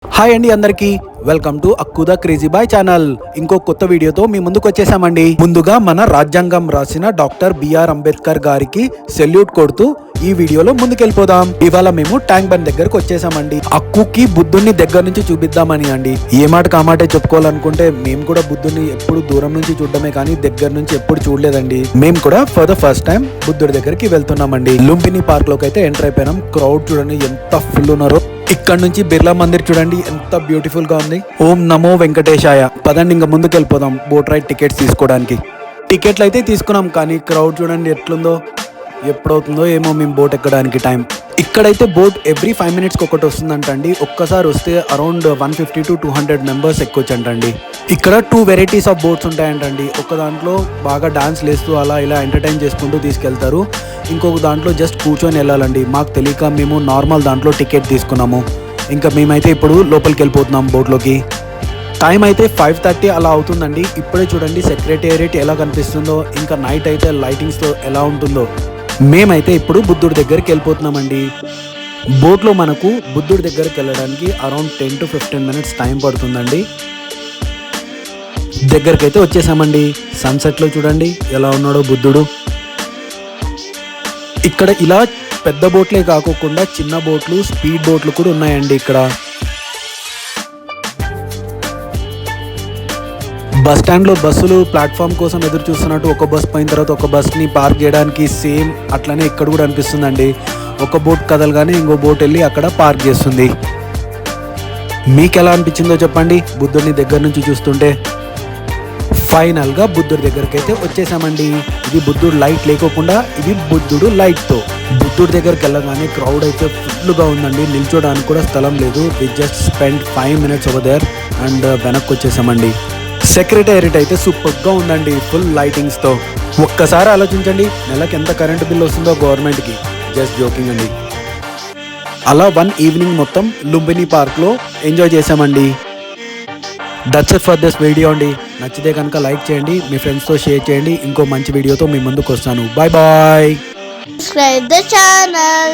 Hi అండి అందరికి welcome to అక్కుదా క్రేజీ బాయ్ ఛానల్. ఇంకో కొత్త వీడియోతో మీ ముందుకు వచ్చేసామండి. ముందుగా మన రాజ్యాంగం రాసిన డాక్టర్ బిఆర్ అంబేద్కర్ గారికి సెల్యూట్ కొడుతూ ఈ వీడియోలో ముందుకెళ్ళిపోదాం. ఇవాళ మేము ట్యాంక్ బండ్ దగ్గరకు వచ్చేసామండి. అక్కుకి బుద్ధుడిని దగ్గర నుంచి చూపిద్దామని అండి. ఏ మాట కామాటే చెప్పుకోవాలనుకుంటే మేము కూడా బుద్ధుడిని ఎప్పుడు దూరం నుంచి చూడడమే కానీ దగ్గర నుంచి ఎప్పుడు చూడలేదండి. మేము కూడా ఫర్ ద ఫస్ట్ టైం బుద్ధుడి దగ్గరికి వెళ్తున్నామండి. లుంబిని పార్క్ లోకి అయితే ఎంటర్ అయిపోయినాం. క్రౌడ్ చూడండి ఎంత ఫుల్ ఉన్నారో. ఇక్కడ నుంచి బిర్లా మందిర్ చూడండి ఎంత బ్యూటిఫుల్ గా ఉంది. ఓం నమో వెంకటేశాయ. పదండి ఇంకా ముందుకు వెళ్ళిపోదాం బోట్ రైడ్ టికెట్స్ తీసుకోవడానికి. టికెట్లు అయితే తీసుకున్నాం కానీ క్రౌడ్ చూడండి ఎట్లుందో. ఎప్పుడవుతుందో ఏమో మేము బోట్ ఎక్కడానికి టైం. ఇక్కడైతే బోట్ ఎవ్రీ 5 minutes ఒకటి వస్తుందంటండి. ఒక్కసారి వస్తే అరౌండ్ 150 to 200 members ఎక్కొచ్చంటండి. ఇక్కడ 2 varieties ఆఫ్ బోట్స్ ఉంటాయంటండి. ఒక దాంట్లో బాగా డాన్స్ లేస్తూ అలా ఇలా ఎంటర్టైన్ చేసుకుంటూ తీసుకెళ్తారు. ఇంకొక దాంట్లో జస్ట్ కూర్చొని వెళ్ళాలండి. మాకు తెలియక మేము నార్మల్ దాంట్లో టికెట్ తీసుకున్నాము. ఇంకా మేమైతే ఇప్పుడు లోపలికి వెళ్ళిపోతున్నాం బోట్లోకి. టైం అయితే 5:30 అలా అవుతుందండి. ఇప్పుడే చూడండి సెక్రటేరియట్ ఎలా కనిపిస్తుందో, ఇంకా నైట్ అయితే లైటింగ్స్తో ఎలా ఉంటుందో. మేమైతే ఇప్పుడు బుద్ధుడి దగ్గరికి వెళ్ళిపోతున్నామండి. బోట్లో మనకు బుద్ధుడి దగ్గరికి వెళ్ళడానికి అరౌండ్ 10 to 15 minutes టైం పడుతుందండి. దగ్గరికి అయితే వచ్చేసామండి. సన్సెట్లో చూడండి ఎలా ఉన్నాడో బుద్ధుడు. ఇక్కడ ఇలా పెద్ద బోట్లే కాకుండా చిన్న బోట్లు, స్పీడ్ బోట్లు కూడా ఉన్నాయండి. ఇక్కడ బస్ స్టాండ్లో బస్సులు ప్లాట్ఫామ్ కోసం ఎదురు చూస్తున్నట్టు ఒక బస్ పోయిన తర్వాత ఒక బస్ని పార్క్ చేయడానికి సేమ్ అట్లనే ఇక్కడ కూడా అనిపిస్తుందండి. ఒక బోట్ కదలగానే ఇంకో బోట్ వెళ్ళి అక్కడ పార్క్ చేస్తుంది. మీకు ఎలా అనిపించిందో చెప్పండి బుద్ధుడిని దగ్గర నుంచి చూస్తుంటే. ఫైనల్గా బుద్ధుడి దగ్గరికి అయితే వచ్చేసామండి. ఇది బుద్ధుడు లైట్ లేకోకుండా ఇది బుద్ధుడు లైట్తో. బుద్ధుడి దగ్గరికి వెళ్ళగానే క్రౌడ్ అయితే ఫుల్గా ఉందండి. నిల్చోడానికి కూడా స్థలం లేదు. We just spend 5 minutes over there and వెనక్కి వచ్చేసామండి. సెక్రటేరియట్ అయితే సూపర్గా ఉందండి ఫుల్ లైటింగ్స్తో. ఒక్కసారి ఆలోచించండి నెలకు ఎంత కరెంట్ బిల్ వస్తుందో గవర్నమెంట్కి. జస్ట్ జోకింగ్ అండి. అలా 1 evening మొత్తం లుంబిని పార్క్లో ఎంజాయ్ చేసామండి. That's it for this video అండి. నచ్చితే కనుక లైక్ చేయండి, మీ ఫ్రెండ్స్తో షేర్ చేయండి. ఇంకో మంచి వీడియోతో మీ ముందుకు వస్తాను. Bye bye. Subscribe the channel.